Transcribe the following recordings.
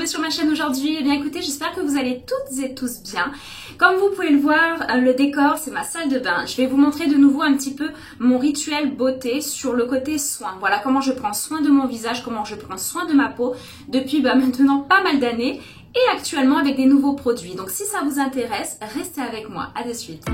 Sur ma chaîne aujourd'hui. Eh bien écoutez, j'espère que vous allez toutes et tous bien. Comme vous pouvez le voir, le décor c'est ma salle de bain. Je vais vous montrer de nouveau un petit peu mon rituel beauté sur le côté soin. Voilà comment je prends soin de mon visage, comment je prends soin de ma peau depuis maintenant pas mal d'années et actuellement avec des nouveaux produits. Donc si ça vous intéresse, restez avec moi. À de suite.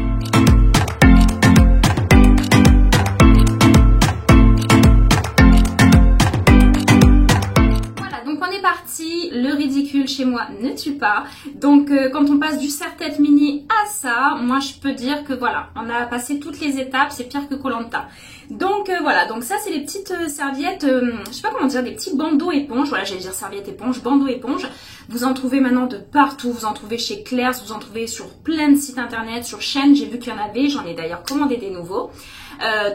Parti, le ridicule chez moi ne tue pas. Donc quand on passe du serre-tête mini à ça, moi je peux dire que voilà, on a passé toutes les étapes, c'est pire que Koh-Lanta. Donc voilà, donc ça c'est les petites serviettes, je sais pas comment dire, des petits bandeaux éponges. Voilà, j'allais dire serviette éponge, bandeau éponge. Vous en trouvez maintenant de partout, vous en trouvez chez Claire's, vous en trouvez sur plein de sites internet, sur chaîne, j'ai vu qu'il y en avait, j'en ai d'ailleurs commandé des nouveaux.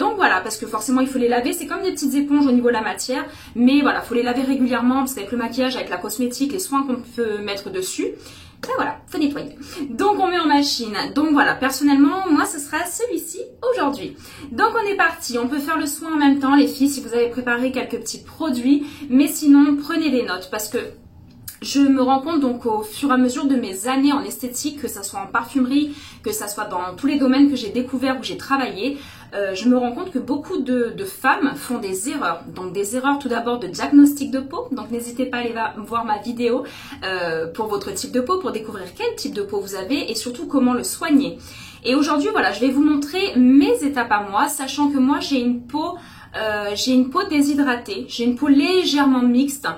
Donc voilà, parce que forcément il faut les laver, c'est comme des petites éponges au niveau de la matière, mais voilà, il faut les laver régulièrement parce qu'avec le maquillage, avec la cosmétique, les soins qu'on peut mettre dessus, ben voilà, faut nettoyer. Donc on met en machine. Donc voilà, personnellement, moi ce sera celui-ci aujourd'hui. Donc on est parti, on peut faire le soin en même temps les filles si vous avez préparé quelques petits produits, mais sinon prenez des notes parce que je me rends compte donc au fur et à mesure de mes années en esthétique, que ça soit en parfumerie, que ça soit dans tous les domaines que j'ai découverts, où j'ai travaillé, je me rends compte que beaucoup de femmes font des erreurs. Donc des erreurs tout d'abord de diagnostic de peau. Donc n'hésitez pas à aller voir ma vidéo pour votre type de peau, pour découvrir quel type de peau vous avez et surtout comment le soigner. Et aujourd'hui voilà, je vais vous montrer mes étapes à moi, sachant que moi j'ai une peau déshydratée, j'ai une peau légèrement mixte.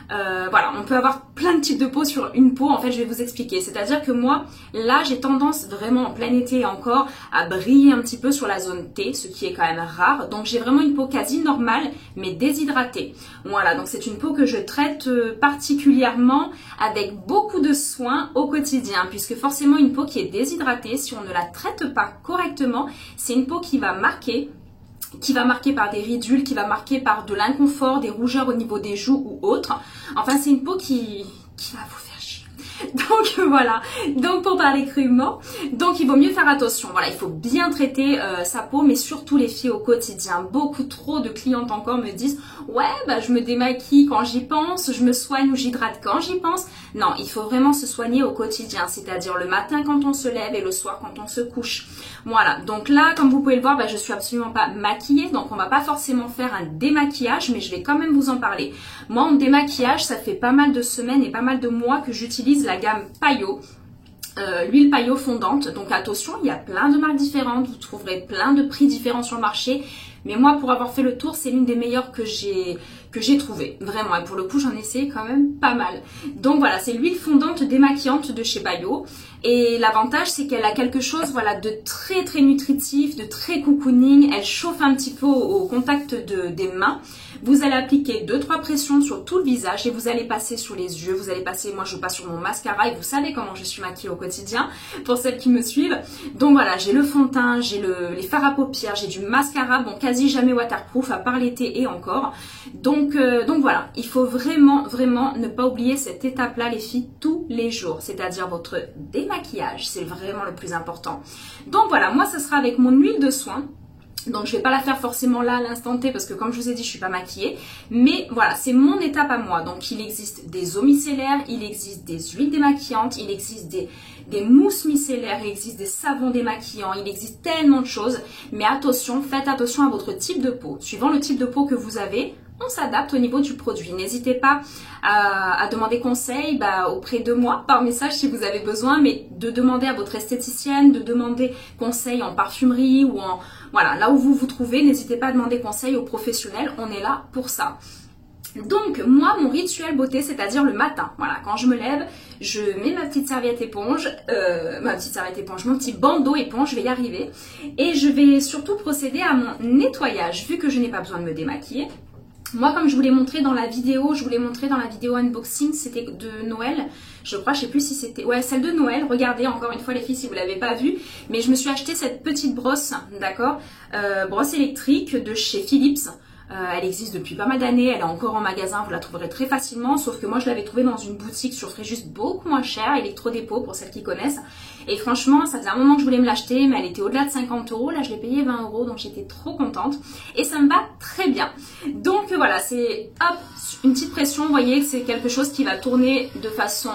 Voilà, on peut avoir plein de types de peau sur une peau, en fait je vais vous expliquer, c'est-à-dire que moi là j'ai tendance vraiment en plein été encore à briller un petit peu sur la zone T, ce qui est quand même rare, donc j'ai vraiment une peau quasi normale mais déshydratée. Voilà, donc c'est une peau que je traite particulièrement avec beaucoup de soins au quotidien, puisque forcément une peau qui est déshydratée, si on ne la traite pas correctement, c'est une peau qui va marquer par des ridules, qui va marquer par de l'inconfort, des rougeurs au niveau des joues ou autres. Enfin, c'est une peau qui va vous faire chier. Donc voilà, donc pour parler crûment, donc il vaut mieux faire attention. Voilà, il faut bien traiter sa peau, mais surtout les filles au quotidien. Beaucoup trop de clientes encore me disent « Ouais, bah je me démaquille quand j'y pense, je me soigne ou j'hydrate quand j'y pense ». Non, il faut vraiment se soigner au quotidien, c'est-à-dire le matin quand on se lève et le soir quand on se couche. Voilà, donc là, comme vous pouvez le voir, bah, je suis absolument pas maquillée, donc on va pas forcément faire un démaquillage, mais je vais quand même vous en parler. Moi, en démaquillage, ça fait pas mal de semaines et pas mal de mois que j'utilise la gamme Payot. L'huile Payot fondante, donc attention, il y a plein de marques différentes, vous trouverez plein de prix différents sur le marché, mais moi pour avoir fait le tour, c'est l'une des meilleures que j'ai trouvées, vraiment, et pour le coup j'en ai essayé quand même pas mal. Donc voilà, c'est l'huile fondante démaquillante de chez Payot, et l'avantage c'est qu'elle a quelque chose voilà, de très très nutritif, de très cocooning, elle chauffe un petit peu au contact des mains. Vous allez appliquer 2-3 pressions sur tout le visage et vous allez passer sur les yeux, vous allez passer, moi je passe sur mon mascara et vous savez comment je suis maquillée au quotidien pour celles qui me suivent. Donc voilà, j'ai le fond de teint, j'ai les fards à paupières, j'ai du mascara, bon quasi jamais waterproof à part l'été et encore. Donc voilà, il faut vraiment ne pas oublier cette étape-là les filles tous les jours, c'est-à-dire votre démaquillage, c'est vraiment le plus important. Donc voilà, moi ce sera avec mon huile de soin. Donc je vais pas la faire forcément là à l'instant T parce que comme je vous ai dit je suis pas maquillée, mais voilà c'est mon étape à moi. Donc il existe des eaux micellaires, il existe des huiles démaquillantes, il existe des mousses micellaires, il existe des savons démaquillants, il existe tellement de choses, mais attention, faites attention à votre type de peau. Suivant le type de peau que vous avez, on s'adapte au niveau du produit. N'hésitez pas à demander conseil auprès de moi par message si vous avez besoin, mais de demander à votre esthéticienne, de demander conseil en parfumerie ou en... Voilà, là où vous vous trouvez, n'hésitez pas à demander conseil aux professionnels, on est là pour ça. Donc moi mon rituel beauté, c'est-à-dire le matin, voilà, quand je me lève, je mets ma petite serviette éponge, mon petit bandeau éponge, je vais y arriver, et je vais surtout procéder à mon nettoyage, vu que je n'ai pas besoin de me démaquiller. Moi, comme je vous l'ai montré dans la vidéo, unboxing, c'était de Noël. Je crois, je sais plus si c'était... Ouais, celle de Noël. Regardez, encore une fois, les filles, si vous ne l'avez pas vue. Mais je me suis acheté cette petite brosse, d'accord, brosse électrique de chez Philips. Elle existe depuis pas mal d'années, elle est encore en magasin, vous la trouverez très facilement, sauf que moi je l'avais trouvée dans une boutique sur Fréjus beaucoup moins cher, Electrodépôt pour celles qui connaissent. Et franchement, ça faisait un moment que je voulais me l'acheter, mais elle était au-delà de 50 €. Là, je l'ai payé 20 €, donc j'étais trop contente. Et ça me va très bien. Donc voilà, c'est hop, une petite pression, vous voyez que c'est quelque chose qui va tourner de façon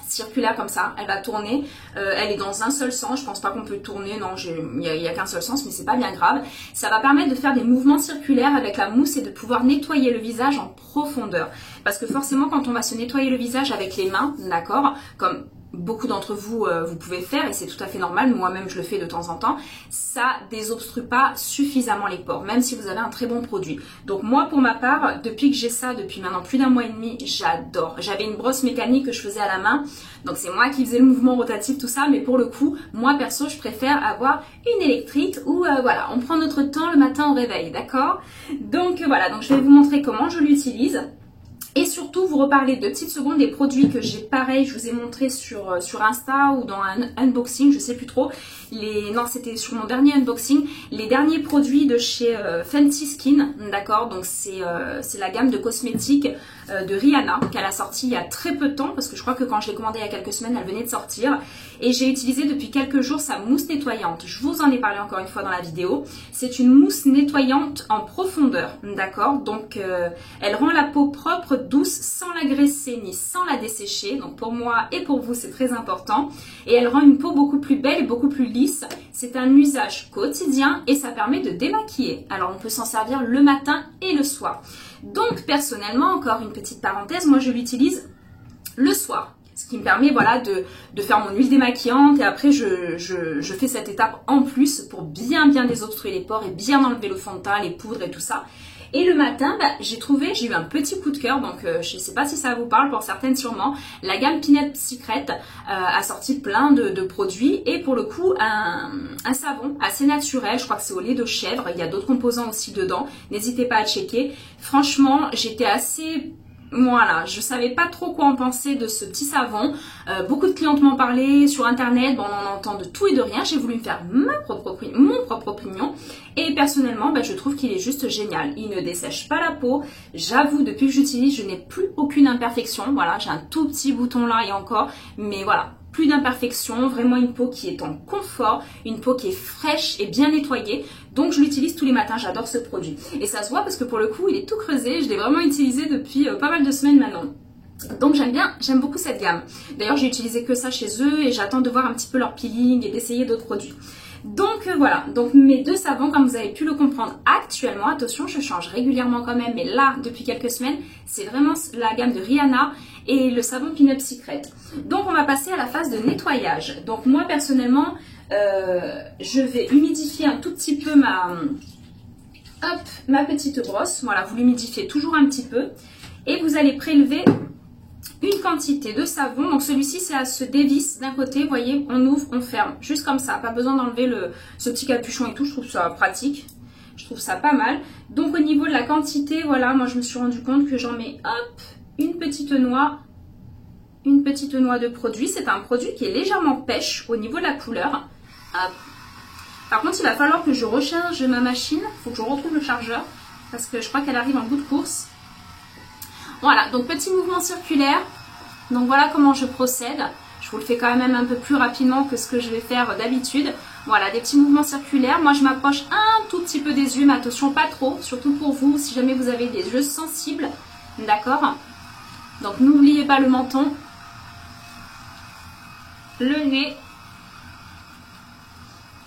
circulaire comme ça, elle va tourner, elle est dans un seul sens, je pense pas qu'on peut tourner, non, il y a qu'un seul sens, mais c'est pas bien grave. Ça va permettre de faire des mouvements circulaires avec la mousse et de pouvoir nettoyer le visage en profondeur. Parce que forcément, quand on va se nettoyer le visage avec les mains, d'accord, comme beaucoup d'entre vous, vous pouvez faire, et c'est tout à fait normal, moi-même je le fais de temps en temps, ça désobstrue pas suffisamment les pores, même si vous avez un très bon produit. Donc moi, pour ma part, depuis que j'ai ça, depuis maintenant plus d'1 mois et demi, j'adore. J'avais une brosse mécanique que je faisais à la main, donc c'est moi qui faisais le mouvement rotatif, tout ça, mais pour le coup, moi perso, je préfère avoir une électrique où, voilà, on prend notre temps le matin au réveil, d'accord? Donc voilà, donc je vais vous montrer comment je l'utilise. Et surtout, vous reparlez 2 petites secondes des produits que j'ai pareil, je vous ai montré sur Insta ou dans un unboxing, je sais plus trop. Non, c'était sur mon dernier unboxing. Les derniers produits de chez Fenty Skin, d'accord. Donc c'est la gamme de cosmétiques de Rihanna qu'elle a sorti il y a très peu de temps, parce que je crois que quand je l'ai commandé il y a quelques semaines, elle venait de sortir. Et j'ai utilisé depuis quelques jours sa mousse nettoyante. Je vous en ai parlé encore une fois dans la vidéo. C'est une mousse nettoyante en profondeur, d'accord. Donc elle rend la peau propre, douce, sans la graisser ni sans la dessécher. Donc pour moi et pour vous, c'est très important. Et elle rend une peau beaucoup plus belle et beaucoup plus lisse. C'est un usage quotidien et ça permet de démaquiller. Alors on peut s'en servir le matin et le soir. Donc personnellement, encore une petite parenthèse, moi je l'utilise le soir. Ce qui me permet, voilà, de faire mon huile démaquillante, et après je fais cette étape en plus pour bien désobstruer les pores et bien enlever le fond de teint, les poudres et tout ça. Et le matin, j'ai eu un petit coup de cœur, donc je ne sais pas si ça vous parle, pour certaines sûrement. La gamme Peanut Secret a sorti plein de produits, et pour le coup un savon assez naturel, je crois que c'est au lait de chèvre, il y a d'autres composants aussi dedans, n'hésitez pas à checker. Franchement, j'étais assez... Voilà, je savais pas trop quoi en penser de ce petit savon. Beaucoup de clientes m'en parlaient sur internet, bon, on en entend de tout et de rien. J'ai voulu me faire mon propre opinion. Et personnellement, je trouve qu'il est juste génial. Il ne dessèche pas la peau. J'avoue, depuis que j'utilise, je n'ai plus aucune imperfection. Voilà, j'ai un tout petit bouton là et encore. Mais voilà, plus d'imperfection, vraiment une peau qui est en confort, une peau qui est fraîche et bien nettoyée. Donc je l'utilise tous les matins, j'adore ce produit. Et ça se voit parce que pour le coup, il est tout creusé, je l'ai vraiment utilisé depuis pas mal de semaines maintenant. Donc j'aime beaucoup cette gamme. D'ailleurs, j'ai utilisé que ça chez eux et j'attends de voir un petit peu leur peeling et d'essayer d'autres produits. Donc voilà, donc mes 2 savons, comme vous avez pu le comprendre actuellement, attention, je change régulièrement quand même, mais là, depuis quelques semaines, c'est vraiment la gamme de Rihanna et le savon Peanut Secret. Donc on va passer à la phase de nettoyage. Donc moi personnellement, je vais humidifier un tout petit peu ma petite brosse. Voilà, vous l'humidifiez toujours un petit peu et vous allez prélever une quantité de savon. Donc celui-ci, c'est à se dévisse d'un côté, vous voyez, on ouvre, on ferme, juste comme ça, pas besoin d'enlever ce petit capuchon et tout. Je trouve ça pratique, je trouve ça pas mal. Donc au niveau de la quantité, voilà, moi je me suis rendu compte que j'en mets, hop, une petite noix de produit. C'est un produit qui est légèrement pêche au niveau de la couleur. Hop. Par contre, il va falloir que je recharge ma machine, il faut que je retrouve le chargeur, parce que je crois qu'elle arrive en bout de course. Voilà, donc petit mouvement circulaire. Donc voilà comment je procède. Je vous le fais quand même un peu plus rapidement que ce que je vais faire d'habitude. Voilà, des petits mouvements circulaires. Moi, je m'approche un tout petit peu des yeux, mais attention, pas trop. Surtout pour vous, si jamais vous avez des yeux sensibles. D'accord? Donc n'oubliez pas le menton, le nez.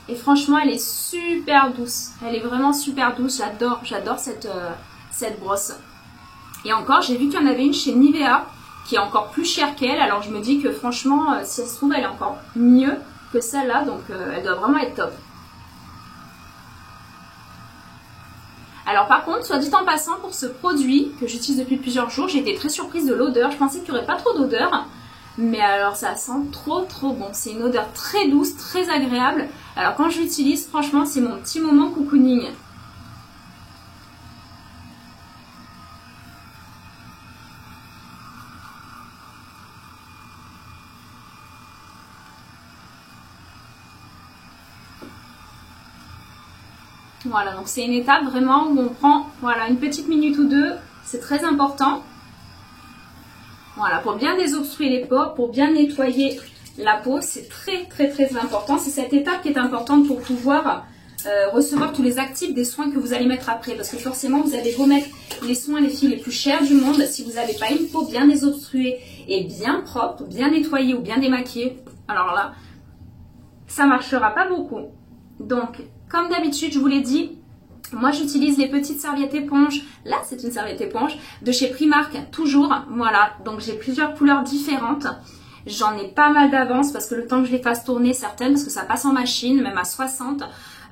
Et franchement, elle est super douce. Elle est vraiment super douce. J'adore cette brosse. Et encore, j'ai vu qu'il y en avait une chez Nivea qui est encore plus chère qu'elle. Alors je me dis que franchement, si elle se trouve, elle est encore mieux que celle-là. Donc elle doit vraiment être top. Alors par contre, soit dit en passant, pour ce produit que j'utilise depuis plusieurs jours, j'ai été très surprise de l'odeur. Je pensais qu'il n'y aurait pas trop d'odeur. Mais alors ça sent trop bon. C'est une odeur très douce, très agréable. Alors quand je l'utilise, franchement, c'est mon petit moment cocooning. Voilà, donc c'est une étape vraiment où on prend voilà, une petite minute ou deux. C'est très important. Voilà, pour bien désobstruer les pores, pour bien nettoyer la peau, c'est très important. C'est cette étape qui est importante pour pouvoir recevoir tous les actifs des soins que vous allez mettre après. Parce que forcément, vous allez vous mettre les soins, les filles les plus chers du monde. Si vous n'avez pas une peau bien désobstruée et bien propre, bien nettoyée ou bien démaquillée, alors là, ça ne marchera pas beaucoup. Donc, comme d'habitude, je vous l'ai dit, moi j'utilise les petites serviettes éponges. Là, c'est une serviette éponge de chez Primark, toujours. Voilà, donc j'ai plusieurs couleurs différentes. J'en ai pas mal d'avance parce que le temps que je les fasse tourner certaines, parce que ça passe en machine, même à 60,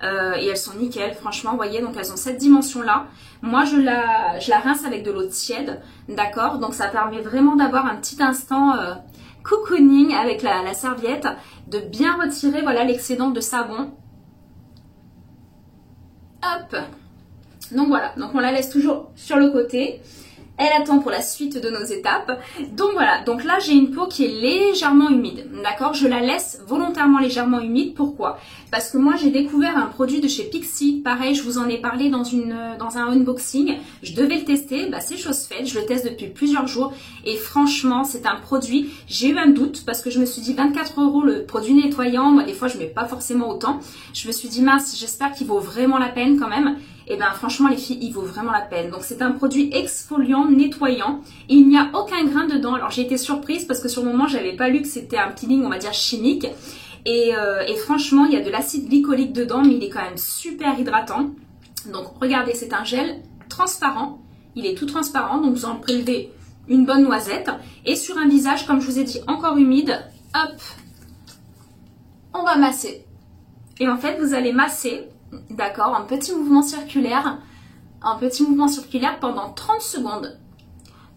et elles sont nickel, franchement, vous voyez, donc elles ont cette dimension-là. Moi, je la rince avec de l'eau tiède, d'accord? Donc ça permet vraiment d'avoir un petit instant cocooning avec la serviette, de bien retirer, voilà, l'excédent de savon. Hop! Donc voilà, donc on la laisse toujours sur le côté. Elle attend pour la suite de nos étapes. Donc voilà, donc là j'ai une peau qui est légèrement humide, d'accord? Je la laisse volontairement légèrement humide. Pourquoi? Parce que moi j'ai découvert un produit de chez Pixi. Pareil, je vous en ai parlé dans un unboxing. Je devais le tester, bah, c'est chose faite. Je le teste depuis plusieurs jours et franchement c'est un produit. J'ai eu un doute parce que je me suis dit 24 € le produit nettoyant. Moi des fois je mets pas forcément autant. Je me suis dit mince, j'espère qu'il vaut vraiment la peine quand même. Et bien franchement les filles, il vaut vraiment la peine. Donc c'est un produit exfoliant, nettoyant. Et il n'y a aucun grain dedans. Alors j'ai été surprise parce que sur le moment j'avais pas lu que c'était un peeling on va dire chimique. Et franchement il y a de l'acide glycolique dedans, mais il est quand même super hydratant. Donc regardez, c'est un gel transparent. Il est tout transparent, donc vous en prélevez une bonne noisette. Et sur un visage, comme je vous ai dit, encore humide, hop, on va masser. Et en fait vous allez masser, d'accord, un petit mouvement circulaire pendant 30 secondes.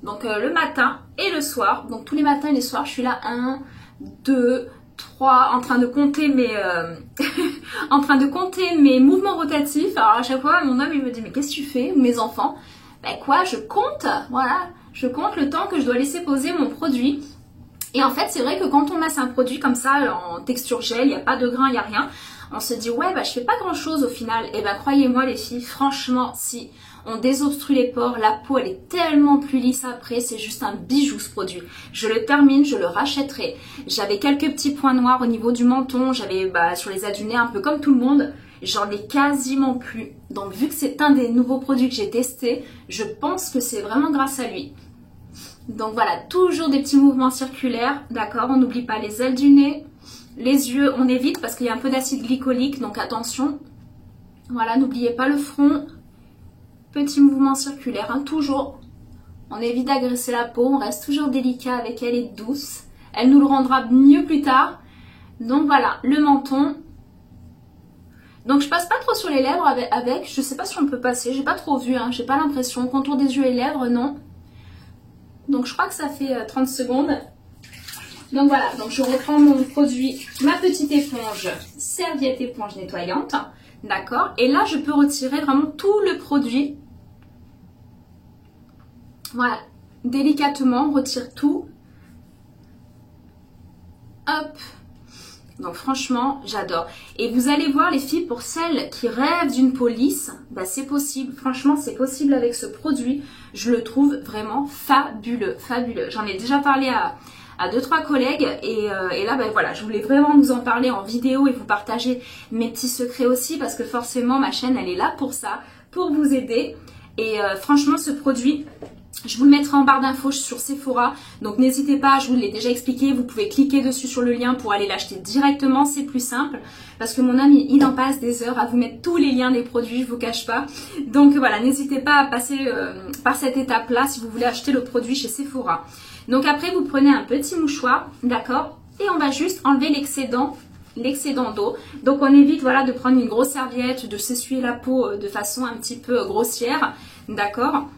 Donc le matin et le soir, donc tous les matins et les soirs, je suis là 1, 2, 3, en train de compter mes mouvements rotatifs. Alors à chaque fois, mon homme il me dit mais qu'est-ce que tu fais? Ou mes enfants, ben quoi, je compte, voilà, je compte le temps que je dois laisser poser mon produit. Et en fait, c'est vrai que quand on masse un produit comme ça en texture gel, il n'y a pas de grain, il n'y a rien. On se dit ouais bah je fais pas grand chose au final. Et ben croyez-moi les filles, franchement si on désobstrue les pores, la peau elle est tellement plus lisse après, c'est juste un bijou ce produit. Je le termine, je le rachèterai. J'avais quelques petits points noirs au niveau du menton, j'avais sur les ailes du nez un peu comme tout le monde. J'en ai quasiment plus. Donc vu que c'est un des nouveaux produits que j'ai testé, je pense que c'est vraiment grâce à lui. Donc voilà, toujours des petits mouvements circulaires, d'accord, on n'oublie pas les ailes du nez. Les yeux, on évite parce qu'il y a un peu d'acide glycolique, donc attention. Voilà, n'oubliez pas le front. Petit mouvement circulaire, hein, toujours. On évite d'agresser la peau, on reste toujours délicat avec elle et douce. Elle nous le rendra mieux plus tard. Donc voilà, le menton. Donc je passe pas trop sur les lèvres avec. Je sais pas si on peut passer, j'ai pas trop vu, hein, j'ai pas l'impression. Contour des yeux et lèvres, non. Donc je crois que ça fait 30 secondes. Donc voilà, donc je reprends mon produit, ma petite éponge, serviette éponge nettoyante, d'accord? Et là, je peux retirer vraiment tout le produit. Voilà, délicatement, on retire tout. Hop. Donc franchement, j'adore. Et vous allez voir les filles, pour celles qui rêvent d'une peau lisse, bah, c'est possible. Franchement, c'est possible avec ce produit. Je le trouve vraiment fabuleux, fabuleux. J'en ai déjà parlé à 2-3 collègues et là ben voilà, je voulais vraiment vous en parler en vidéo et vous partager mes petits secrets aussi parce que forcément ma chaîne elle est là pour ça, pour vous aider. Et franchement ce produit, je vous le mettrai en barre d'infos sur Sephora, donc n'hésitez pas, je vous l'ai déjà expliqué, vous pouvez cliquer dessus sur le lien pour aller l'acheter directement, c'est plus simple parce que mon ami il en passe des heures à vous mettre tous les liens des produits, je vous cache pas. Donc voilà, n'hésitez pas à passer par cette étape là si vous voulez acheter le produit chez Sephora. Donc après vous prenez un petit mouchoir, d'accord, et on va juste enlever l'excédent d'eau. Donc on évite voilà de prendre une grosse serviette, de s'essuyer la peau de façon un petit peu grossière, d'accord.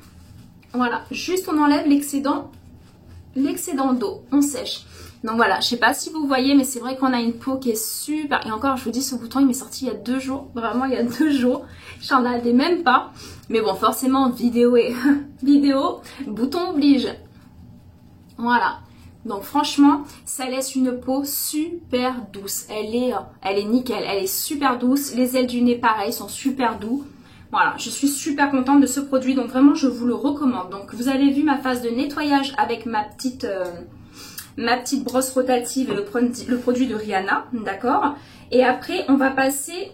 Voilà, juste on enlève l'excédent d'eau, on sèche. Donc voilà, je sais pas si vous voyez, mais c'est vrai qu'on a une peau qui est super. Et encore, je vous dis, ce bouton il m'est sorti il y a 2 jours, vraiment il y a 2 jours. J'en avais même pas. Mais bon, forcément, vidéo, bouton oblige. Voilà, donc franchement, ça laisse une peau super douce. Elle est nickel, elle est super douce. Les ailes du nez, pareil, sont super doux. Voilà, je suis super contente de ce produit, donc vraiment je vous le recommande. Donc vous avez vu ma phase de nettoyage avec ma petite brosse rotative et le produit de Rihanna, d'accord? Et après on va passer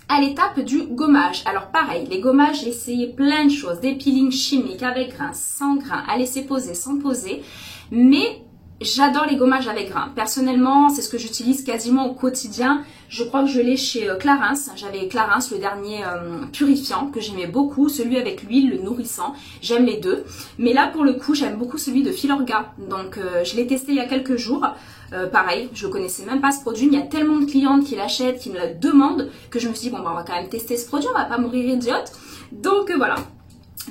à l'étape du gommage. Alors pareil, les gommages, j'ai essayé plein de choses, des peelings chimiques avec grains, sans grains, à laisser poser, sans poser, mais j'adore les gommages avec grains. Personnellement, c'est ce que j'utilise quasiment au quotidien. Je crois que je l'ai chez Clarins. J'avais Clarins, le dernier purifiant que j'aimais beaucoup. Celui avec l'huile, le nourrissant. J'aime les deux. Mais là, pour le coup, j'aime beaucoup celui de Filorga. Donc, je l'ai testé il y a quelques jours. Pareil, je ne connaissais même pas ce produit. Il y a tellement de clientes qui l'achètent, qui me le demandent, que je me suis dit, bon, bah, on va quand même tester ce produit. On va pas mourir idiote. Donc, voilà.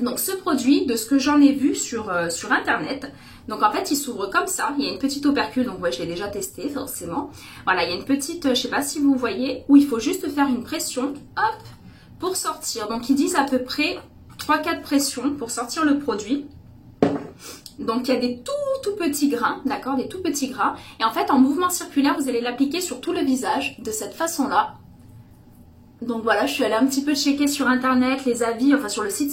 Donc, ce produit, de ce que j'en ai vu sur Internet... Donc en fait il s'ouvre comme ça, il y a une petite opercule, donc ouais je l'ai déjà testé forcément. Voilà, il y a une petite, je sais pas si vous voyez, où il faut juste faire une pression, hop, pour sortir. Donc ils disent à peu près 3-4 pressions pour sortir le produit. Donc il y a des tout petits grains, d'accord, des tout petits grains. Et en fait en mouvement circulaire, vous allez l'appliquer sur tout le visage de cette façon-là. Donc voilà, je suis allée un petit peu checker sur internet les avis, enfin sur le site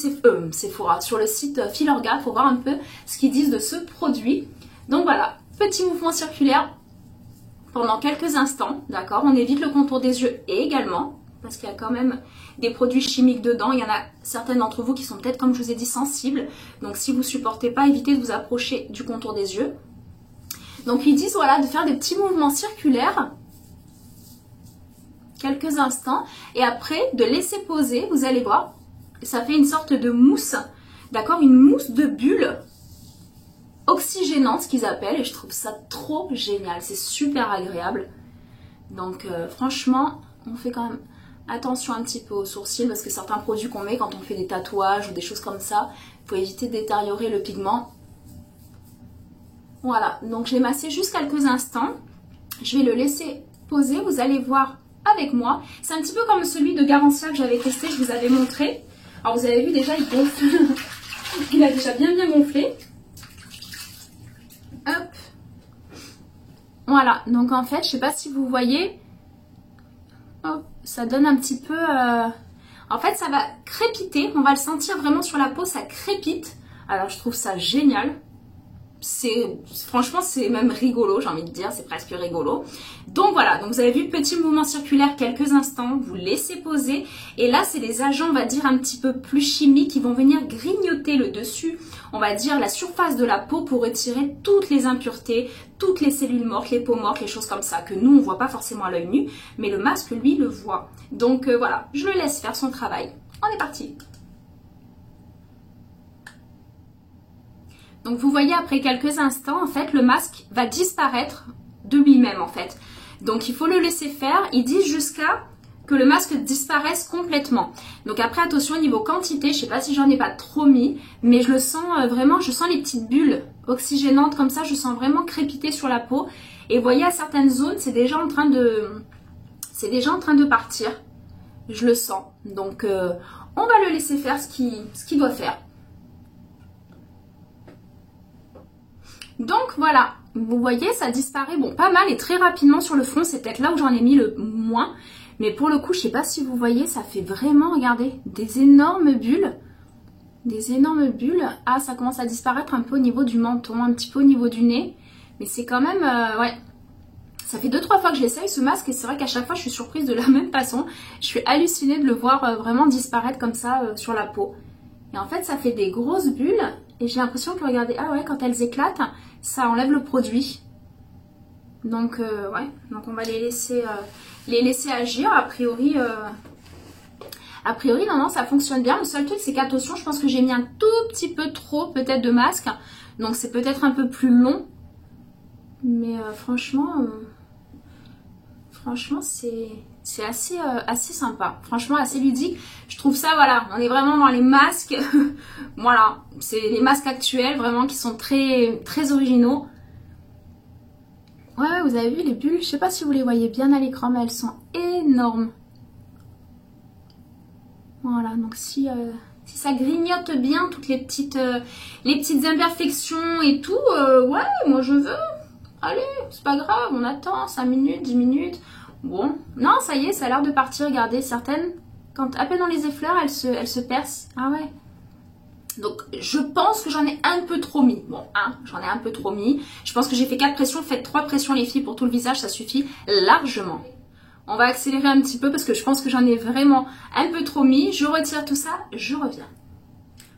Sephora, sur le site Filorga pour voir un peu ce qu'ils disent de ce produit. Donc voilà, petit mouvement circulaire pendant quelques instants, d'accord. On évite le contour des yeux également, parce qu'il y a quand même des produits chimiques dedans. Il y en a certaines d'entre vous qui sont peut-être, comme je vous ai dit, sensibles. Donc si vous ne supportez pas, évitez de vous approcher du contour des yeux. Donc ils disent voilà de faire des petits mouvements circulaires quelques instants et après de laisser poser, vous allez voir, ça fait une sorte de mousse, d'accord, une mousse de bulle oxygénante, ce qu'ils appellent, et je trouve ça trop génial, c'est super agréable. Donc franchement, on fait quand même attention un petit peu aux sourcils parce que certains produits qu'on met quand on fait des tatouages ou des choses comme ça, il faut éviter de détériorer le pigment. Voilà, donc je l'ai massé juste quelques instants, je vais le laisser poser, vous allez voir avec moi. C'est un petit peu comme celui de Garancia que j'avais testé, je vous avais montré. Alors vous avez vu déjà, il gonfle. Il a déjà bien gonflé. Hop. Voilà, donc en fait, je sais pas si vous voyez, hop, ça donne un petit peu... En fait, ça va crépiter, on va le sentir vraiment sur la peau, ça crépite. Alors je trouve ça génial. Franchement c'est même rigolo, j'ai envie de dire, c'est presque rigolo. Donc voilà, donc vous avez vu, petit mouvement circulaire quelques instants, vous laissez poser et là c'est des agents, on va dire, un petit peu plus chimiques qui vont venir grignoter le dessus, on va dire la surface de la peau pour retirer toutes les impuretés, toutes les cellules mortes, les peaux mortes, les choses comme ça que nous on voit pas forcément à l'œil nu, mais le masque lui le voit. Donc voilà, je le laisse faire son travail. On est parti. Donc vous voyez, après quelques instants, en fait, le masque va disparaître de lui-même, en fait. Donc il faut le laisser faire. Ils disent jusqu'à que le masque disparaisse complètement. Donc après, attention au niveau quantité, je sais pas si j'en ai pas trop mis, mais je le sens vraiment, je sens les petites bulles oxygénantes comme ça, je sens vraiment crépiter sur la peau. Et vous voyez, à certaines zones, c'est déjà en train de partir. Je le sens. Donc on va le laisser faire ce qu'il doit faire. Donc voilà, vous voyez, ça disparaît, bon, pas mal et très rapidement sur le front. C'est peut-être là où j'en ai mis le moins. Mais pour le coup, je sais pas si vous voyez, ça fait vraiment, regardez, des énormes bulles. Des énormes bulles. Ah, ça commence à disparaître un peu au niveau du menton, un petit peu au niveau du nez. Mais c'est quand même, ouais. Ça fait 2-3 fois que je l'essaye ce masque et c'est vrai qu'à chaque fois, je suis surprise de la même façon. Je suis hallucinée de le voir vraiment disparaître comme ça sur la peau. Et en fait, ça fait des grosses bulles. Et j'ai l'impression que, regardez, ah ouais, quand elles éclatent, ça enlève le produit. Donc, ouais, donc on va les laisser agir. A priori, non, ça fonctionne bien. Le seul truc, c'est qu'attention, je pense que j'ai mis un tout petit peu trop, peut-être, de masque. Donc, c'est peut-être un peu plus long. Mais franchement, c'est assez sympa. Franchement, assez ludique. Je trouve ça, voilà, on est vraiment dans les masques. Voilà, c'est les masques actuels, vraiment, qui sont très, très originaux. Ouais, vous avez vu les bulles, je sais pas si vous les voyez bien à l'écran, mais elles sont énormes. Voilà, donc si ça grignote bien toutes les petites imperfections et tout, ouais, moi je veux. Allez, c'est pas grave, on attend 5 minutes, 10 minutes. Bon, non, ça y est, ça a l'air de partir. Regardez, certaines, Quand à peine on les effleure, elles se percent. Ah ouais. Donc je pense que j'en ai un peu trop mis. Bon, j'en ai un peu trop mis. Je pense que j'ai fait 4 pressions. Faites 3 pressions les filles pour tout le visage, ça suffit largement. On va accélérer un petit peu parce que je pense que j'en ai vraiment un peu trop mis. Je retire tout ça, je reviens.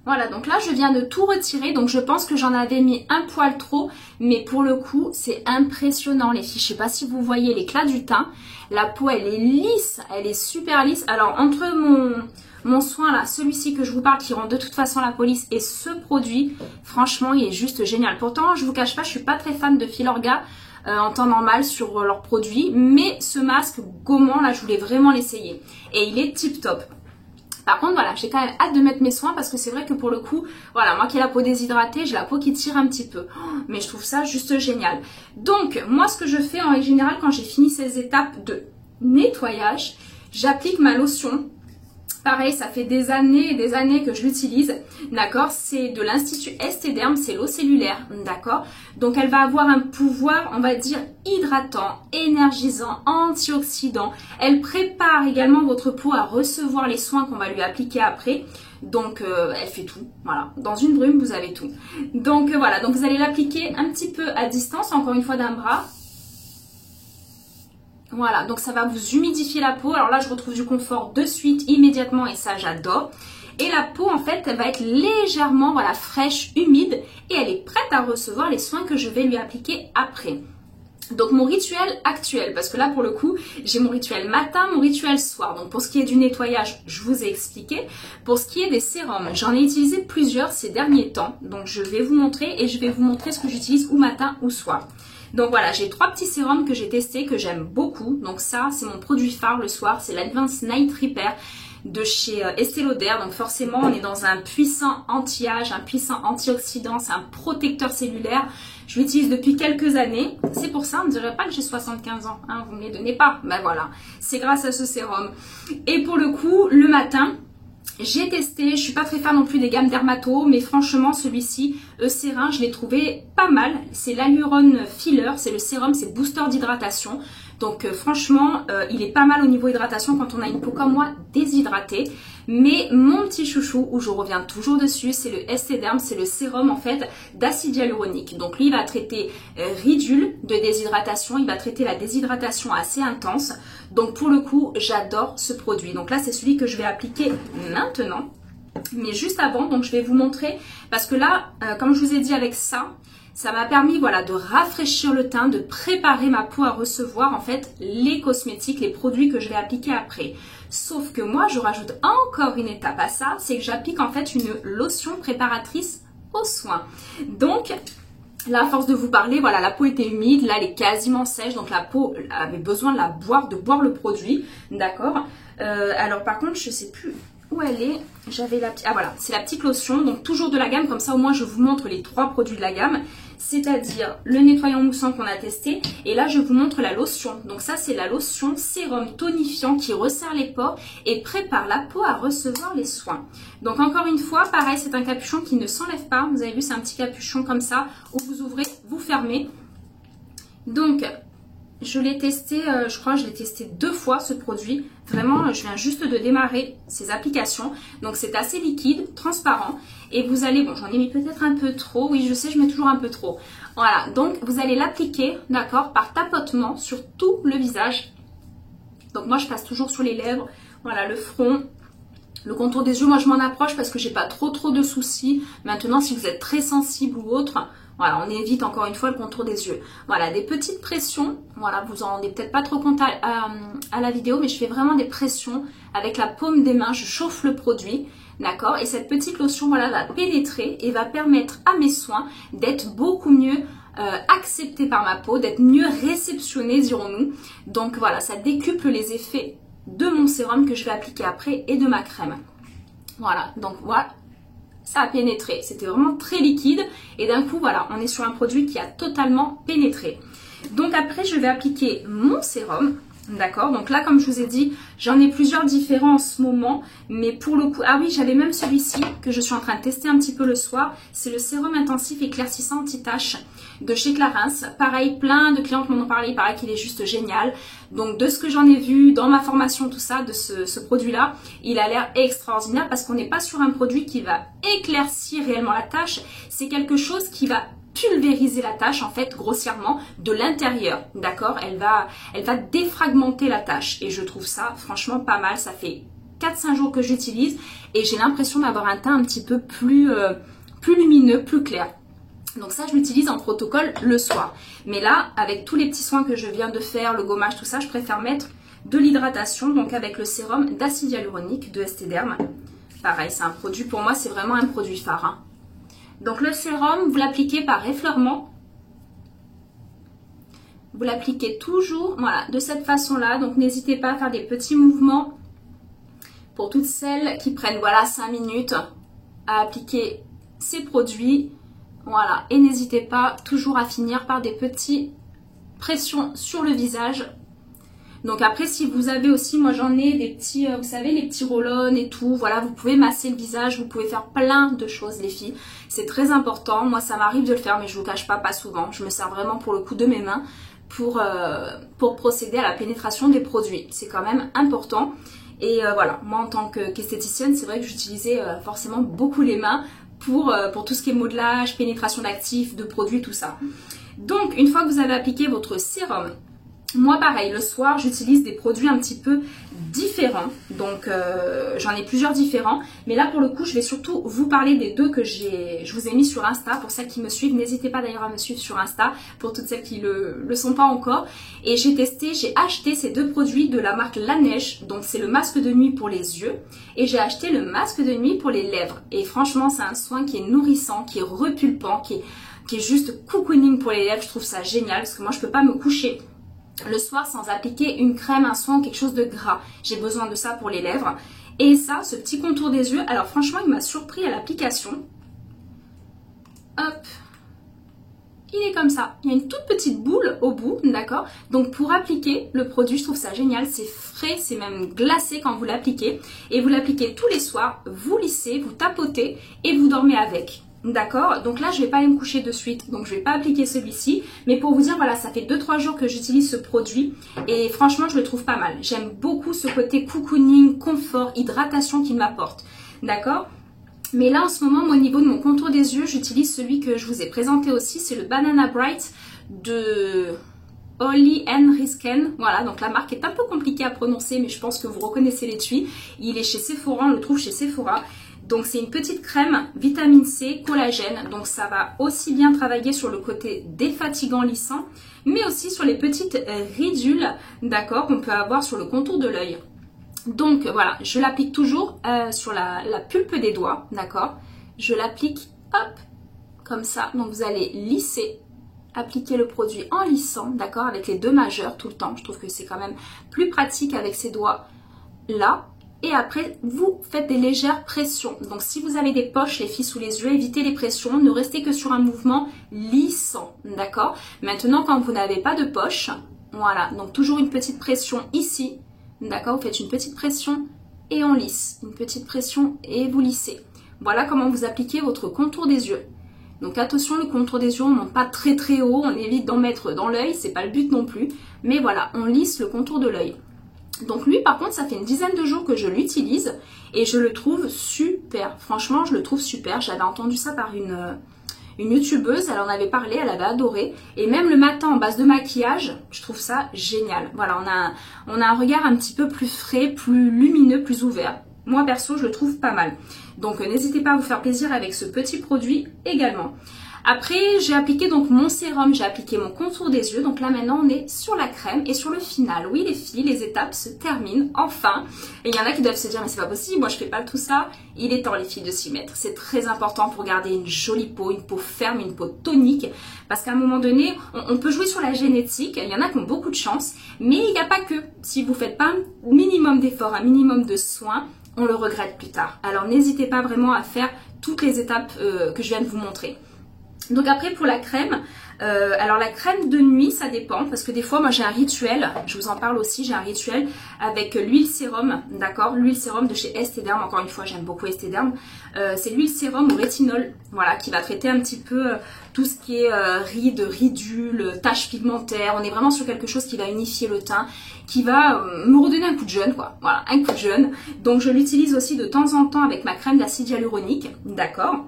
Voilà, donc là je viens de tout retirer, donc je pense que j'en avais mis un poil trop, mais pour le coup c'est impressionnant les filles. Je sais pas si vous voyez l'éclat du teint, la peau elle est lisse, elle est super lisse. Alors entre mon soin là, celui-ci que je vous parle qui rend de toute façon la peau lisse et ce produit, franchement il est juste génial. Pourtant je vous cache pas, je suis pas très fan de Filorga en temps normal sur leurs produits, mais ce masque Gaumont là je voulais vraiment l'essayer et il est tip top. Par contre, voilà, j'ai quand même hâte de mettre mes soins parce que c'est vrai que pour le coup, voilà, moi qui ai la peau déshydratée, j'ai la peau qui tire un petit peu. Mais je trouve ça juste génial. Donc, moi, ce que je fais en règle générale quand j'ai fini ces étapes de nettoyage, j'applique ma lotion. Pareil, ça fait des années et des années que je l'utilise, d'accord? C'est de l'Institut Esthederm, c'est l'eau cellulaire, d'accord? Donc elle va avoir un pouvoir, on va dire, hydratant, énergisant, antioxydant. Elle prépare également votre peau à recevoir les soins qu'on va lui appliquer après. Donc elle fait tout, voilà. Dans une brume, vous avez tout. Donc voilà, donc vous allez l'appliquer un petit peu à distance, encore une fois d'un bras. Voilà, donc ça va vous humidifier la peau. Alors là, je retrouve du confort de suite, immédiatement, et ça, j'adore. Et la peau, en fait, elle va être légèrement, voilà, fraîche, humide, et elle est prête à recevoir les soins que je vais lui appliquer après. Donc mon rituel actuel, parce que là pour le coup j'ai mon rituel matin, mon rituel soir. Donc pour ce qui est du nettoyage, je vous ai expliqué. Pour ce qui est des sérums, j'en ai utilisé plusieurs ces derniers temps. Donc je vais vous montrer et je vais vous montrer ce que j'utilise ou matin ou soir. Donc voilà, j'ai 3 petits sérums que j'ai testés, que j'aime beaucoup. Donc ça c'est mon produit phare le soir, c'est l'Advanced Night Repair de chez Estée Lauder. Donc forcément on est dans un puissant anti-âge, un puissant antioxydant, c'est un protecteur cellulaire. Je l'utilise depuis quelques années. C'est pour ça, on ne dirait pas que j'ai 75 ans. Hein, vous ne me les donnez pas. Ben voilà, c'est grâce à ce sérum. Et pour le coup, le matin, j'ai testé. Je ne suis pas très fan non plus des gammes Dermato, mais franchement, celui-ci, Eucérin, je l'ai trouvé pas mal. C'est l'Aluron Filler. C'est le sérum, c'est booster d'hydratation. Donc franchement, il est pas mal au niveau hydratation quand on a une peau comme moi déshydratée. Mais mon petit chouchou, où je reviens toujours dessus, c'est le Esthederm, c'est le sérum en fait d'acide hyaluronique. Donc lui, il va traiter ridule de déshydratation, il va traiter la déshydratation assez intense. Donc pour le coup, j'adore ce produit. Donc là, c'est celui que je vais appliquer maintenant. Mais juste avant, donc je vais vous montrer, parce que là, comme je vous ai dit avec ça, ça m'a permis voilà, de rafraîchir le teint, de préparer ma peau à recevoir en fait les cosmétiques, les produits que je vais appliquer après. Sauf que moi, je rajoute encore une étape à ça, c'est que j'applique en fait une lotion préparatrice aux soins. Donc, là, à force de vous parler, voilà, la peau était humide, là, elle est quasiment sèche, donc la peau avait besoin de boire le produit, d'accord. Alors par contre, je sais plus où elle est. J'avais la petite, ah voilà, c'est la petite lotion, donc toujours de la gamme, comme ça au moins je vous montre les 3 produits de la gamme, c'est-à-dire le nettoyant moussant qu'on a testé, et là je vous montre la lotion. Donc ça c'est la lotion sérum tonifiant qui resserre les pores et prépare la peau à recevoir les soins. Donc encore une fois, pareil, c'est un capuchon qui ne s'enlève pas, vous avez vu, c'est un petit capuchon comme ça, où vous ouvrez, vous fermez. Donc je l'ai testé, je crois que je l'ai testé 2 fois ce produit. Vraiment, je viens juste de démarrer ces applications. Donc c'est assez liquide, transparent. Et vous allez, bon j'en ai mis peut-être un peu trop. Oui je sais, je mets toujours un peu trop. Voilà, donc vous allez l'appliquer, d'accord, par tapotement sur tout le visage. Donc moi je passe toujours sur les lèvres, voilà, le front, le contour des yeux. Moi je m'en approche parce que j'ai pas trop de soucis. Maintenant si vous êtes très sensible ou autre, voilà, on évite encore une fois le contour des yeux. Voilà, des petites pressions. Voilà, vous en rendez peut-être pas trop compte à la vidéo, mais je fais vraiment des pressions avec la paume des mains. Je chauffe le produit, d'accord. Et cette petite lotion, voilà, va pénétrer et va permettre à mes soins d'être beaucoup mieux acceptés par ma peau, d'être mieux réceptionnés, dirons-nous. Donc voilà, ça décuple les effets de mon sérum que je vais appliquer après et de ma crème. Voilà, donc voilà. Ça a pénétré, c'était vraiment très liquide et d'un coup voilà, on est sur un produit qui a totalement pénétré. Donc après je vais appliquer mon sérum, D'accord, donc là comme je vous ai dit, j'en ai plusieurs différents en ce moment, mais pour le coup, ah oui, j'avais même celui-ci que je suis en train de tester un petit peu le soir, c'est le sérum intensif éclaircissant anti-tache de chez Clarins. Pareil, plein de clientes m'en ont parlé, il paraît qu'il est juste génial. Donc de ce que j'en ai vu dans ma formation, tout ça, de ce produit-là, il a l'air extraordinaire parce qu'on n'est pas sur un produit qui va éclaircir réellement la tache, c'est quelque chose qui va pulvériser la tache en fait grossièrement de l'intérieur, d'accord, elle va défragmenter la tache et je trouve ça franchement pas mal. Ça fait 4-5 jours que j'utilise et j'ai l'impression d'avoir un teint un petit peu plus lumineux, plus clair. Donc ça, je l'utilise en protocole le soir. Mais là, avec tous les petits soins que je viens de faire, le gommage, tout ça, je préfère mettre de l'hydratation, donc avec le sérum d'acide hyaluronique de Estée Derme. Pareil, c'est un produit, pour moi, c'est vraiment un produit phare, hein. Donc le sérum, vous l'appliquez par effleurement. Vous l'appliquez toujours, voilà, de cette façon-là. Donc n'hésitez pas à faire des petits mouvements pour toutes celles qui prennent, voilà, 5 minutes à appliquer ces produits. Voilà, et n'hésitez pas toujours à finir par des petites pressions sur le visage. Donc après, si vous avez aussi, moi j'en ai des petits, vous savez, les petits roll-on et tout. Voilà, vous pouvez masser le visage, vous pouvez faire plein de choses les filles. C'est très important. Moi ça m'arrive de le faire, mais je vous cache pas souvent. Je me sers vraiment pour le coup de mes mains pour procéder à la pénétration des produits. C'est quand même important. Et voilà, moi en tant qu'esthéticienne, c'est vrai que j'utilisais forcément beaucoup les mains pour tout ce qui est modelage, pénétration d'actifs, de produits, tout ça. Donc une fois que vous avez appliqué votre sérum, moi pareil, le soir j'utilise des produits un petit peu différents, donc j'en ai plusieurs différents, mais là pour le coup je vais surtout vous parler des deux que je vous ai mis sur Insta. Pour celles qui me suivent, n'hésitez pas d'ailleurs à me suivre sur Insta, pour toutes celles qui le sont pas encore. Et j'ai acheté ces deux produits de la marque Laneige, donc c'est le masque de nuit pour les yeux, et j'ai acheté le masque de nuit pour les lèvres. Et franchement c'est un soin qui est nourrissant, qui est repulpant, qui est juste cocooning pour les lèvres. Je trouve ça génial, parce que moi je peux pas me coucher le soir sans appliquer une crème, un soin, quelque chose de gras. J'ai besoin de ça pour les lèvres. Et ça, ce petit contour des yeux, alors franchement il m'a surpris à l'application. Hop, il est comme ça, il y a une toute petite boule au bout, d'accord. Donc pour appliquer le produit, je trouve ça génial, c'est frais, c'est même glacé quand vous l'appliquez. Et vous l'appliquez tous les soirs, vous lissez, vous tapotez et vous dormez avec. D'accord, donc là je vais pas aller me coucher de suite, donc je vais pas appliquer celui-ci, mais pour vous dire, voilà, ça fait 2-3 jours que j'utilise ce produit et franchement je le trouve pas mal. J'aime beaucoup ce côté cocooning, confort, hydratation qu'il m'apporte, d'accord. Mais là en ce moment, moi, au niveau de mon contour des yeux, j'utilise celui que je vous ai présenté aussi, c'est le Banana Bright de Holly & Risken. Voilà, donc la marque est un peu compliquée à prononcer, mais je pense que vous reconnaissez l'étui. Il est chez Sephora, on le trouve chez Sephora. Donc c'est une petite crème vitamine C, collagène, donc ça va aussi bien travailler sur le côté défatigant lissant, mais aussi sur les petites ridules, d'accord, qu'on peut avoir sur le contour de l'œil. Donc voilà, je l'applique toujours sur la pulpe des doigts, d'accord. Je l'applique, hop, comme ça, donc vous allez lisser, appliquer le produit en lissant, d'accord, avec les deux majeurs tout le temps. Je trouve que c'est quand même plus pratique avec ces doigts là. Et après, vous faites des légères pressions. Donc, si vous avez des poches, les filles, sous les yeux, évitez les pressions. Ne restez que sur un mouvement lissant, d'accord. Maintenant, quand vous n'avez pas de poche, voilà. Donc, toujours une petite pression ici, d'accord. Vous faites une petite pression et on lisse. Une petite pression et vous lissez. Voilà comment vous appliquez votre contour des yeux. Donc, attention, le contour des yeux, on ne monte pas très très haut. On évite d'en mettre dans l'œil, c'est pas le but non plus. Mais voilà, on lisse le contour de l'œil. Donc lui par contre ça fait une dizaine de jours que je l'utilise et je le trouve super, franchement je le trouve super. J'avais entendu ça par une youtubeuse, elle en avait parlé, elle avait adoré, et même le matin en base de maquillage, je trouve ça génial. Voilà, on a un regard un petit peu plus frais, plus lumineux, plus ouvert. Moi perso je le trouve pas mal, donc n'hésitez pas à vous faire plaisir avec ce petit produit également. Après, j'ai appliqué donc mon sérum, j'ai appliqué mon contour des yeux. Donc là, maintenant, on est sur la crème et sur le final. Oui, les filles, les étapes se terminent enfin. Et il y en a qui doivent se dire, mais c'est pas possible, moi je fais pas tout ça. Il est temps, les filles, de s'y mettre. C'est très important pour garder une jolie peau, une peau ferme, une peau tonique. Parce qu'à un moment donné, on peut jouer sur la génétique. Il y en a qui ont beaucoup de chance. Mais il n'y a pas que. Si vous faites pas un minimum d'efforts, un minimum de soins, on le regrette plus tard. Alors n'hésitez pas vraiment à faire toutes les étapes que je viens de vous montrer. Donc après pour la crème, Alors la crème de nuit, ça dépend parce que des fois moi j'ai un rituel, je vous en parle aussi, j'ai un rituel avec l'huile sérum, d'accord, l'huile sérum de chez Estée Derm, encore une fois j'aime beaucoup Estée Derm, c'est l'huile sérum au rétinol, voilà, qui va traiter un petit peu tout ce qui est rides, ridules, taches pigmentaires, on est vraiment sur quelque chose qui va unifier le teint, qui va me redonner un coup de jeune, quoi, voilà, un coup de jeune, donc je l'utilise aussi de temps en temps avec ma crème d'acide hyaluronique, d'accord.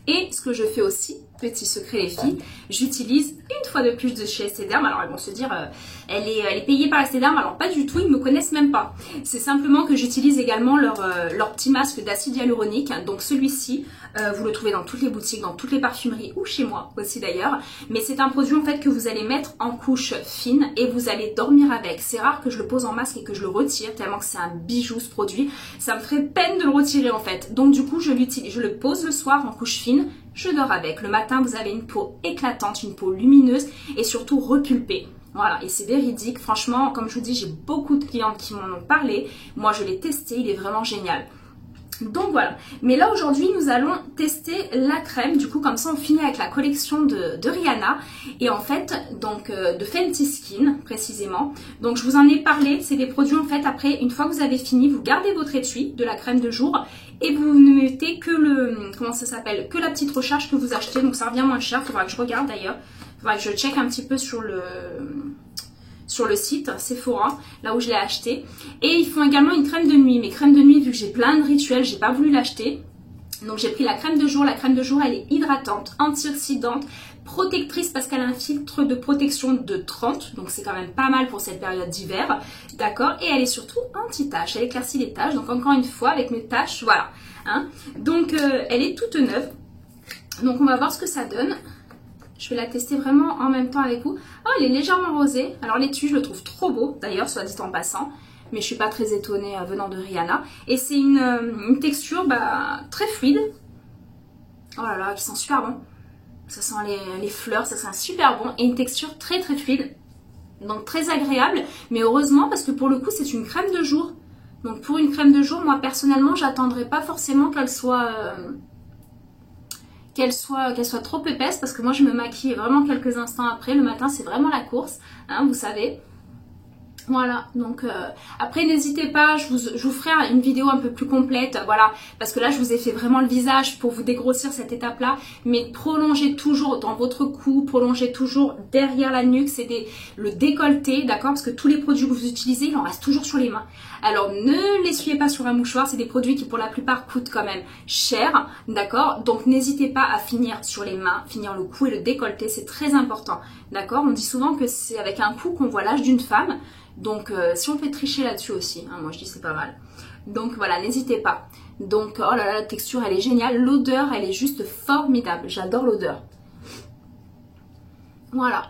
Et ce que je fais aussi, petit secret les filles, j'utilise une fois de plus de chez Estée Derm. Alors elles vont se dire, elle est payée par Estée Derm. Alors pas du tout, ils ne me connaissent même pas. C'est simplement que j'utilise également leur petit masque d'acide hyaluronique. Donc celui-ci, vous le trouvez dans toutes les boutiques, dans toutes les parfumeries ou chez moi aussi d'ailleurs. Mais c'est un produit en fait que vous allez mettre en couche fine et vous allez dormir avec. C'est rare que je le pose en masque et que je le retire tellement que c'est un bijou ce produit. Ça me ferait peine de le retirer en fait. Donc du coup je le pose le soir en couche fine. Je dors avec. Le matin, vous avez une peau éclatante, une peau lumineuse et surtout repulpée. Voilà, et c'est véridique. Franchement, comme je vous dis, j'ai beaucoup de clientes qui m'en ont parlé. Moi, je l'ai testé, il est vraiment génial. Donc voilà, mais là aujourd'hui nous allons tester la crème, du coup comme ça on finit avec la collection de Rihanna et en fait donc de Fenty Skin précisément. Donc je vous en ai parlé, c'est des produits en fait après une fois que vous avez fini, vous gardez votre étui de la crème de jour et vous ne mettez que le, comment ça s'appelle, que la petite recharge que vous achetez, donc ça revient moins cher, il faudra que je regarde d'ailleurs, il faudra que je check un petit peu sur le site Sephora, là où je l'ai acheté. Et ils font également une crème de nuit. Mais crème de nuit, vu que j'ai plein de rituels, j'ai pas voulu l'acheter. Donc j'ai pris la crème de jour. La crème de jour, elle est hydratante, antioxydante, protectrice parce qu'elle a un filtre de protection de 30. Donc c'est quand même pas mal pour cette période d'hiver. D'accord. Et elle est surtout anti-taches. Elle éclaircit les taches. Donc encore une fois, avec mes taches, voilà. Hein. Donc elle est toute neuve. Donc on va voir ce que ça donne. Je vais la tester vraiment en même temps avec vous. Oh, elle est légèrement rosée. Alors l'étui, je le trouve trop beau, d'ailleurs, soit dit en passant. Mais je suis pas très étonnée venant de Rihanna. Et c'est une texture très fluide. Oh là là, qui sent super bon. Ça sent les fleurs, ça sent super bon. Et une texture très très fluide. Donc très agréable. Mais heureusement, parce que pour le coup, c'est une crème de jour. Donc pour une crème de jour, moi personnellement, j'attendrai pas forcément qu'elle soit... qu'elle soit trop épaisse parce que moi je me maquille vraiment quelques instants après. Le matin c'est vraiment la course, hein, vous savez. Voilà, donc après n'hésitez pas, je vous ferai une vidéo un peu plus complète, voilà, parce que là je vous ai fait vraiment le visage pour vous dégrossir cette étape là, mais prolongez toujours dans votre cou, prolongez toujours derrière la nuque, c'est le décolleté, d'accord, parce que tous les produits que vous utilisez, il en reste toujours sur les mains. Alors ne l'essuyez pas sur un mouchoir, c'est des produits qui pour la plupart coûtent quand même cher, d'accord, donc n'hésitez pas à finir sur les mains, finir le cou et le décolleté, c'est très important, d'accord. On dit souvent que c'est avec un cou qu'on voit l'âge d'une femme. Donc si on peut tricher là-dessus aussi, hein, moi je dis c'est pas mal. Donc voilà, n'hésitez pas. Donc oh là là, la texture elle est géniale, l'odeur elle est juste formidable, j'adore l'odeur. Voilà.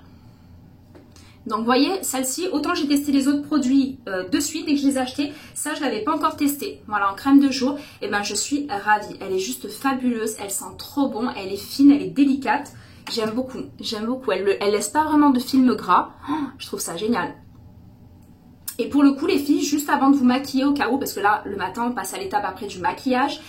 Donc vous voyez, celle-ci, autant j'ai testé les autres produits de suite dès que je les ai achetés, ça je l'avais pas encore testé. Voilà, en crème de jour, et ben je suis ravie. Elle est juste fabuleuse, elle sent trop bon, elle est fine, elle est délicate. J'aime beaucoup, j'aime beaucoup. Elle laisse pas vraiment de film gras, oh, je trouve ça génial. Et pour le coup les filles, juste avant de vous maquiller au cas où, parce que là le matin on passe à l'étape après du maquillage.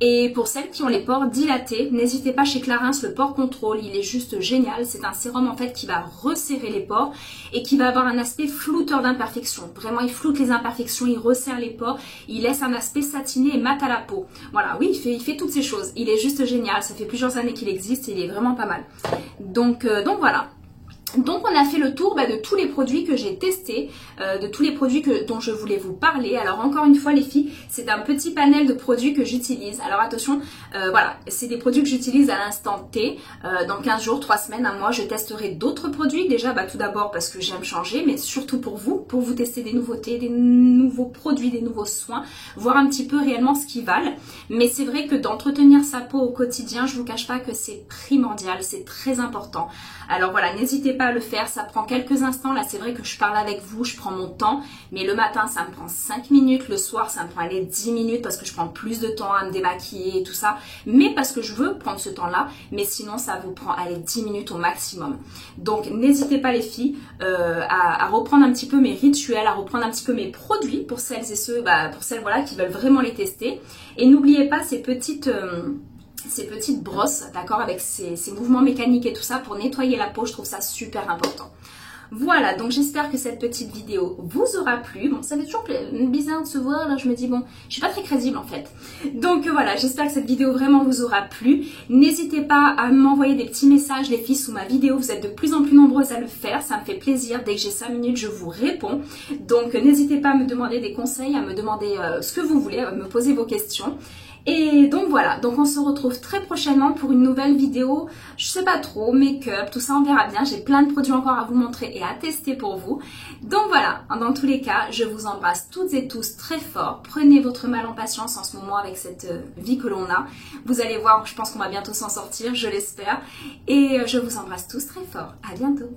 Et pour celles qui ont les pores dilatés, n'hésitez pas chez Clarins, le pore control, il est juste génial. C'est un sérum en fait qui va resserrer les pores et qui va avoir un aspect flouteur d'imperfections. Vraiment il floute les imperfections, il resserre les pores, il laisse un aspect satiné et mat à la peau. Voilà, oui il fait toutes ces choses, il est juste génial, ça fait plusieurs années qu'il existe et il est vraiment pas mal. Donc voilà. Donc on a fait le tour de tous les produits que j'ai testés, de tous les produits dont je voulais vous parler. Alors encore une fois les filles, c'est un petit panel de produits que j'utilise. Alors attention, voilà, c'est des produits que j'utilise à l'instant T. Dans 15 jours, 3 semaines, un mois, je testerai d'autres produits. Déjà tout d'abord parce que j'aime changer, mais surtout pour vous tester des nouveautés, des nouveaux produits, des nouveaux soins, voir un petit peu réellement ce qu'ils valent. Mais c'est vrai que d'entretenir sa peau au quotidien, je vous cache pas que c'est primordial, c'est très important. Alors voilà, n'hésitez pas à le faire, ça prend quelques instants. Là c'est vrai que je parle avec vous, je prends mon temps, mais le matin ça me prend 5 minutes, le soir ça me prend 10 minutes parce que je prends plus de temps à me démaquiller et tout ça, mais parce que je veux prendre ce temps là, mais sinon ça vous prend 10 minutes au maximum. Donc n'hésitez pas les filles à reprendre un petit peu mes rituels, à reprendre un petit peu mes produits pour celles et ceux, pour celles voilà qui veulent vraiment les tester. Et n'oubliez pas ces petites ces petites brosses, d'accord, avec ces mouvements mécaniques et tout ça pour nettoyer la peau. Je trouve ça super important. Voilà, donc j'espère que cette petite vidéo vous aura plu. Bon, ça fait toujours bizarre de se voir, là je me dis bon, je suis pas très crédible en fait. Donc voilà, j'espère que cette vidéo vraiment vous aura plu. N'hésitez pas à m'envoyer des petits messages les filles sous ma vidéo, vous êtes de plus en plus nombreuses à le faire, ça me fait plaisir. Dès que j'ai 5 minutes, je vous réponds. Donc n'hésitez pas à me demander des conseils, à me demander ce que vous voulez, à me poser vos questions. Et donc voilà, donc on se retrouve très prochainement pour une nouvelle vidéo, je sais pas trop, make-up, tout ça on verra bien, j'ai plein de produits encore à vous montrer et à tester pour vous. Donc voilà, dans tous les cas, je vous embrasse toutes et tous très fort, prenez votre mal en patience en ce moment avec cette vie que l'on a. Vous allez voir, je pense qu'on va bientôt s'en sortir, je l'espère, et je vous embrasse tous très fort, à bientôt.